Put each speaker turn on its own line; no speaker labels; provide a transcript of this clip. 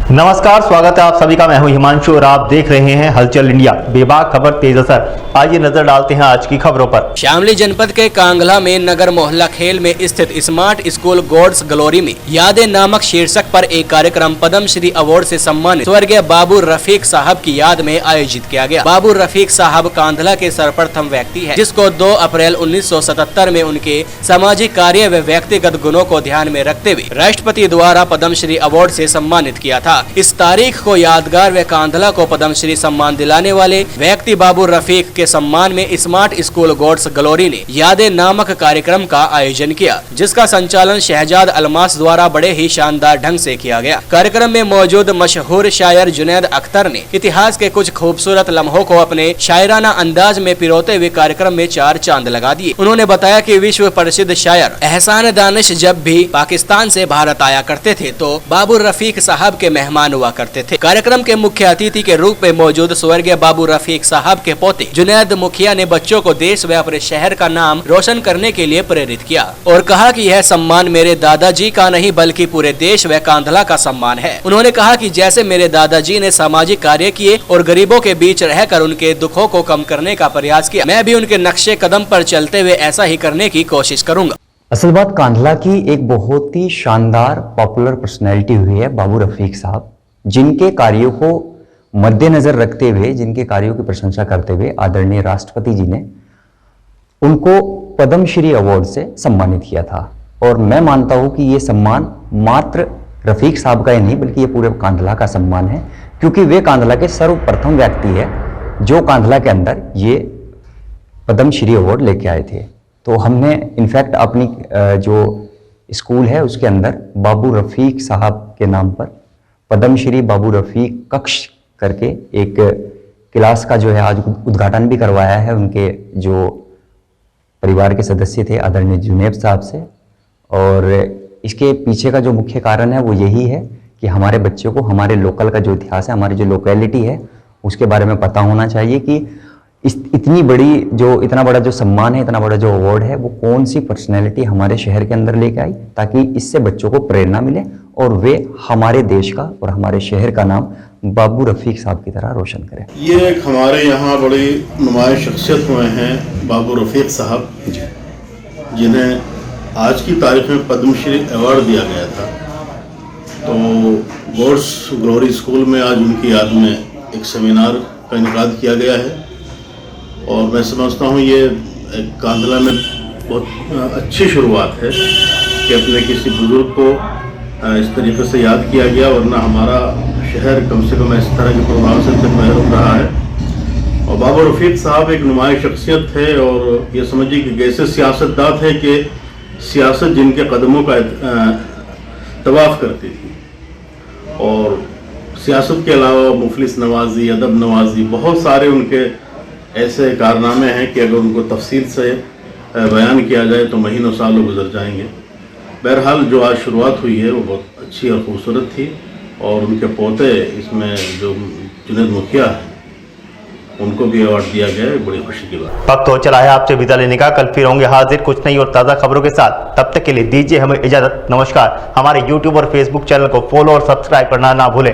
नमस्कार, स्वागत है आप सभी का। मैं हूं हिमांशु और आप देख रहे हैं हलचल इंडिया। बेबाक खबर तेज असर। आइए नजर डालते हैं आज की खबरों पर।
शामली जनपद के कांगला में नगर मोहल्ला खेल में स्थित स्मार्ट स्कूल गॉड्स ग्लोरी में यादें नामक शीर्षक पर एक कार्यक्रम पद्मश्री अवार्ड से सम्मानित स्वर्गीय बाबू रफीक साहब की याद में आयोजित किया गया। बाबू रफीक साहब कांधला के सर्वप्रथम व्यक्ति है जिसको 2 अप्रैल 1977 में उनके सामाजिक कार्य व व्यक्तिगत गुणों को ध्यान में रखते हुए राष्ट्रपति द्वारा पद्मश्री अवार्ड से सम्मानित किया था। इस तारीख को यादगार व कांधला को पद्मश्री सम्मान दिलाने वाले व्यक्ति बाबू रफीक के सम्मान में स्मार्ट स्कूल गॉड्स ग्लोरी ने यादें नामक कार्यक्रम का आयोजन किया, जिसका संचालन शहजाद अलमास द्वारा बड़े ही शानदार ढंग से किया गया। कार्यक्रम में मौजूद मशहूर शायर जुनैद अख्तर ने इतिहास के कुछ खूबसूरत लम्हों को अपने शायराना अंदाज में पिरोते हुए कार्यक्रम में 4 चांद लगा दिए। उन्होंने बताया कि विश्व प्रसिद्ध शायर एहसान दानिश जब भी पाकिस्तान से भारत आया करते थे तो बाबू रफीक साहब के मेहमान हुआ करते थे। कार्यक्रम के मुख्य अतिथि के रूप में मौजूद स्वर्गीय बाबू रफीक साहब के पोते जुनैद मुखिया ने बच्चों को देश व अपने शहर का नाम रोशन करने के लिए प्रेरित किया और कहा कि यह सम्मान मेरे दादाजी का नहीं बल्कि पूरे देश व कांधला का सम्मान है। उन्होंने कहा कि जैसे मेरे दादाजी ने सामाजिक कार्य किए और गरीबों के बीच रहकर उनके दुखों को कम करने का प्रयास किया, मैं भी उनके नक्शे कदम पर चलते हुए ऐसा ही करने की कोशिश करूंगा।
असल बात कांधला की एक बहुत ही शानदार पॉपुलर पर्सनैलिटी हुई है बाबू रफीक साहब, जिनके कार्यों को मद्देनजर रखते हुए, जिनके कार्यों की प्रशंसा करते हुए आदरणीय राष्ट्रपति जी ने उनको पद्मश्री अवार्ड से सम्मानित किया था। और मैं मानता हूं कि ये सम्मान मात्र रफीक साहब का ही नहीं बल्कि ये पूरे कांधला का सम्मान है, क्योंकि वे कांधला के सर्वप्रथम व्यक्ति है जो कांधला के अंदर ये पद्मश्री अवार्ड लेके आए थे। तो हमने इनफैक्ट अपनी जो स्कूल है उसके अंदर बाबू रफीक साहब के नाम पर पद्मश्री बाबू रफीक कक्ष करके एक क्लास का जो है आज उद्घाटन भी करवाया है उनके जो परिवार के सदस्य थे आदरणीय जुनैद साहब से। और इसके पीछे का जो मुख्य कारण है वो यही है कि हमारे बच्चों को हमारे लोकल का जो इतिहास है, हमारी जो लोकेलिटी है उसके बारे में पता होना चाहिए कि इतना बड़ा जो सम्मान है, इतना बड़ा जो अवार्ड है वो कौन सी पर्सनैलिटी हमारे शहर के अंदर लेके आई, ताकि इससे बच्चों को प्रेरणा मिले और वे हमारे देश का और हमारे शहर का नाम बाबू रफीक साहब की तरह रोशन करें।
ये एक हमारे यहाँ बड़ी नुमाया शख्सियत हुए हैं बाबू रफीक साहब, जिन्हें आज की तारीख में पद्मश्री अवार्ड दिया गया था। तो गॉड्स ग्लोरी स्कूल में आज उनकी याद में एक सेमिनार का इनेकाद किया गया है और मैं समझता हूँ ये कांधला में बहुत अच्छी शुरुआत है कि अपने किसी बुजुर्ग को इस तरीके से याद किया गया, वरना हमारा शहर कम से कम इस तरह के प्रोग्राम से महरूम रहा है। और बाबू रफीक साहब एक नुमाया शख्सियत है और ये समझिए कि ऐसे सियासतदान है कि सियासत जिनके कदमों का तवाफ़ करती थी। और सियासत के अलावा मुफलिस नवाजी, अदब नवाजी, बहुत सारे उनके ऐसे कारनामे हैं कि अगर उनको तफसील से बयान किया जाए तो महीनों सालों गुजर जाएंगे। बहरहाल जो आज शुरुआत हुई है वो बहुत अच्छी और ख़ूबसूरत थी और उनके पोते इसमें जो जुनैद मुखिया है उनको भी अवार्ड दिया गया है, बड़ी खुशी की बात।
वक्त हो चला है आपसे विदा लेने का। कल फिर होंगे हाजिर कुछ नई और ताज़ा खबरों के साथ। तब तक के लिए दीजिए हमें इजाज़त। नमस्कार। हमारे YouTube और Facebook चैनल को फॉलो और सब्सक्राइब करना ना भूलें।